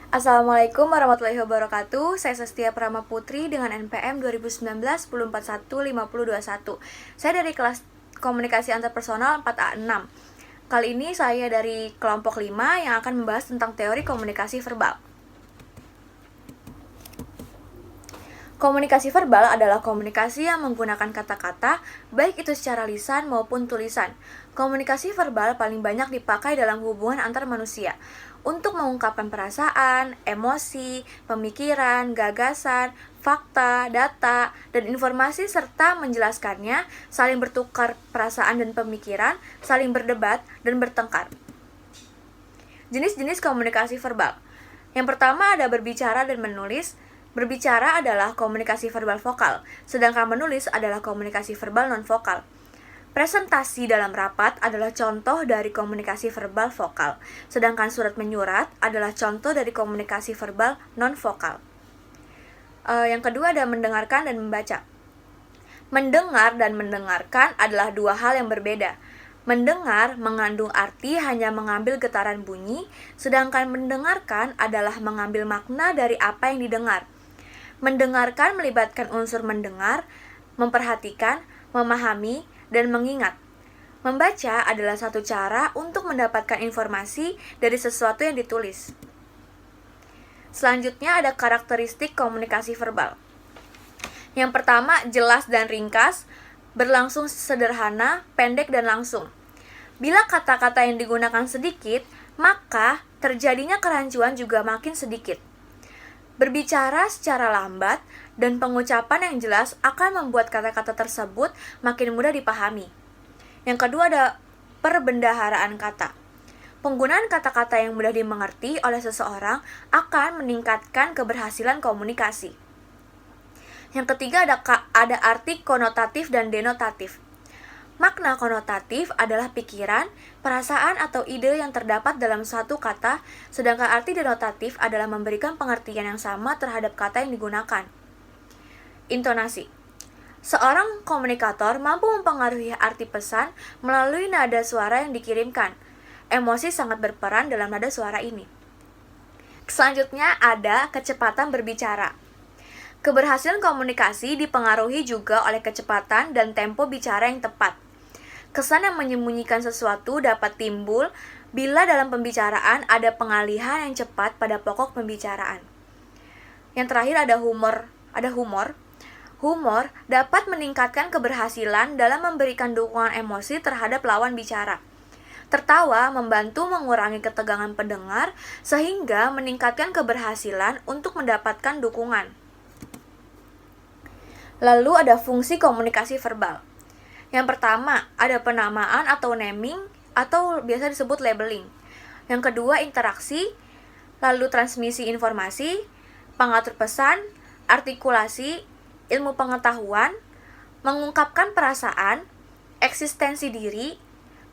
Assalamualaikum warahmatullahi wabarakatuh. Saya Sestia Prama Putri dengan NPM 2019-1041-5021. Saya dari kelas Komunikasi Antarpersonal 4A6. Kali ini saya dari kelompok 5 yang akan membahas tentang teori komunikasi verbal. Komunikasi verbal adalah komunikasi yang menggunakan kata-kata, baik itu secara lisan maupun tulisan. Komunikasi verbal paling banyak dipakai dalam hubungan antar manusia untuk mengungkapkan perasaan, emosi, pemikiran, gagasan, fakta, data, dan informasi serta menjelaskannya, saling bertukar perasaan dan pemikiran, saling berdebat, dan bertengkar. Jenis-jenis komunikasi verbal. Yang pertama ada berbicara dan menulis. Berbicara adalah komunikasi verbal vokal, sedangkan menulis adalah komunikasi verbal non-vokal. Presentasi dalam rapat adalah contoh dari komunikasi verbal vokal, sedangkan surat menyurat adalah contoh dari komunikasi verbal non-vokal. Yang kedua ada mendengarkan dan membaca. Mendengar dan mendengarkan adalah dua hal yang berbeda. Mendengar mengandung arti hanya mengambil getaran bunyi, sedangkan mendengarkan adalah mengambil makna dari apa yang didengar. Mendengarkan melibatkan unsur mendengar, memperhatikan, memahami, dan mengingat. Membaca adalah satu cara untuk mendapatkan informasi dari sesuatu yang ditulis. Selanjutnya ada karakteristik komunikasi verbal. Yang pertama, jelas dan ringkas, berlangsung sederhana, pendek, dan langsung. Bila kata-kata yang digunakan sedikit, maka terjadinya kerancuan juga makin sedikit. Berbicara secara lambat dan pengucapan yang jelas akan membuat kata-kata tersebut makin mudah dipahami. Yang kedua ada perbendaharaan kata. Penggunaan kata-kata yang mudah dimengerti oleh seseorang akan meningkatkan keberhasilan komunikasi. Yang ketiga ada arti konotatif dan denotatif. Makna konotatif adalah pikiran, perasaan, atau ide yang terdapat dalam suatu kata, sedangkan arti denotatif adalah memberikan pengertian yang sama terhadap kata yang digunakan. Intonasi. Seorang komunikator mampu mempengaruhi arti pesan melalui nada suara yang dikirimkan. Emosi sangat berperan dalam nada suara ini. Selanjutnya ada kecepatan berbicara. Keberhasilan komunikasi dipengaruhi juga oleh kecepatan dan tempo bicara yang tepat. Kesan yang menyembunyikan sesuatu dapat timbul bila dalam pembicaraan ada pengalihan yang cepat pada pokok pembicaraan. Yang terakhir ada humor. Humor dapat meningkatkan keberhasilan dalam memberikan dukungan emosi terhadap lawan bicara. Tertawa membantu mengurangi ketegangan pendengar sehingga meningkatkan keberhasilan untuk mendapatkan dukungan. Lalu ada fungsi komunikasi verbal. Yang pertama, ada penamaan atau naming atau biasa disebut labeling. Yang kedua, interaksi, lalu transmisi informasi, pengatur pesan, artikulasi, ilmu pengetahuan, mengungkapkan perasaan, eksistensi diri,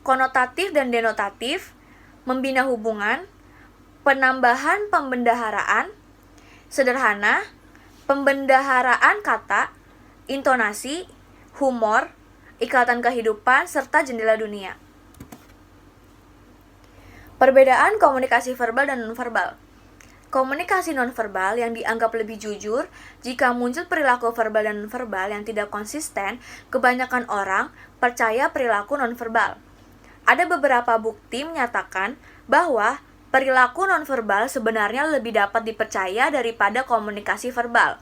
konotatif dan denotatif, membina hubungan, penambahan pembendaharaan, sederhana, pembendaharaan kata, intonasi, humor, ikatan kehidupan, serta jendela dunia. Perbedaan komunikasi verbal dan nonverbal. Komunikasi nonverbal yang dianggap lebih jujur jika muncul perilaku verbal dan nonverbal yang tidak konsisten, kebanyakan orang percaya perilaku nonverbal. Ada beberapa bukti menyatakan bahwa perilaku nonverbal sebenarnya lebih dapat dipercaya daripada komunikasi verbal.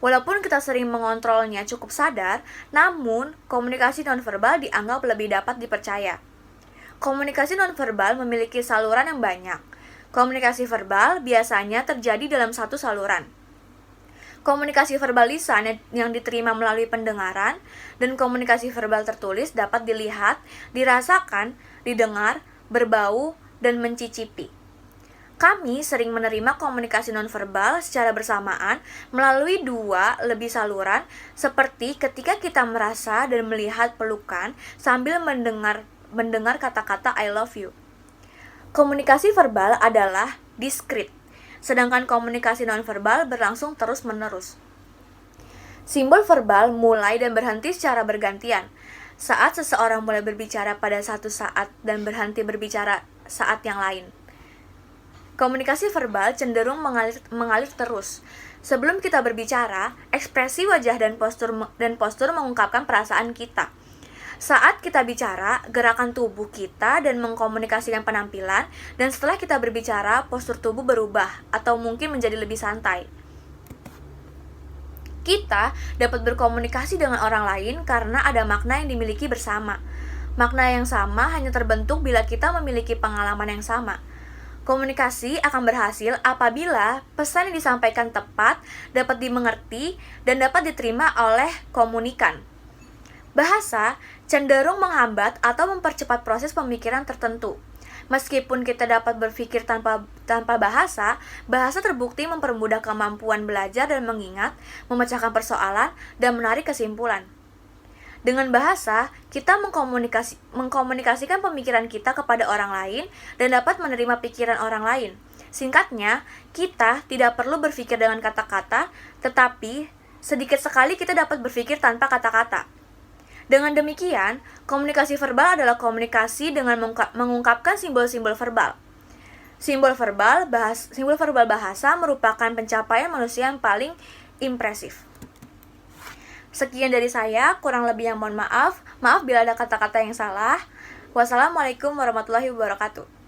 Walaupun kita sering mengontrolnya cukup sadar, namun komunikasi nonverbal dianggap lebih dapat dipercaya. Komunikasi nonverbal memiliki saluran yang banyak. Komunikasi verbal biasanya terjadi dalam satu saluran. Komunikasi verbal lisan yang diterima melalui pendengaran dan komunikasi verbal tertulis dapat dilihat, dirasakan, didengar, berbau, dan mencicipi. Kami sering menerima komunikasi nonverbal secara bersamaan melalui dua lebih saluran, seperti ketika kita merasa dan melihat pelukan sambil mendengar kata-kata I love you. Komunikasi verbal adalah diskrit, sedangkan komunikasi nonverbal berlangsung terus-menerus. Simbol verbal mulai dan berhenti secara bergantian. Saat seseorang mulai berbicara pada satu saat dan berhenti berbicara saat yang lain. Komunikasi verbal cenderung mengalir terus. Sebelum kita berbicara, ekspresi wajah dan postur mengungkapkan perasaan kita. Saat kita bicara, gerakan tubuh kita dan mengkomunikasikan penampilan, dan setelah kita berbicara, postur tubuh berubah atau mungkin menjadi lebih santai. Kita dapat berkomunikasi dengan orang lain karena ada makna yang dimiliki bersama. Makna yang sama hanya terbentuk bila kita memiliki pengalaman yang sama. Komunikasi akan berhasil apabila pesan yang disampaikan tepat, dapat dimengerti, dan dapat diterima oleh komunikan. Bahasa cenderung menghambat atau mempercepat proses pemikiran tertentu. Meskipun kita dapat berpikir tanpa bahasa, bahasa terbukti mempermudah kemampuan belajar dan mengingat, memecahkan persoalan, dan menarik kesimpulan. Dengan bahasa, kita mengkomunikasikan pemikiran kita kepada orang lain dan dapat menerima pikiran orang lain. Singkatnya, kita tidak perlu berpikir dengan kata-kata, tetapi sedikit sekali kita dapat berpikir tanpa kata-kata. Dengan demikian, komunikasi verbal adalah komunikasi dengan mengungkapkan simbol-simbol verbal. Simbol verbal bahasa merupakan pencapaian manusia yang paling impresif. Sekian dari saya, kurang lebih yang mohon maaf. Maaf bila ada kata-kata yang salah. Wassalamualaikum warahmatullahi wabarakatuh.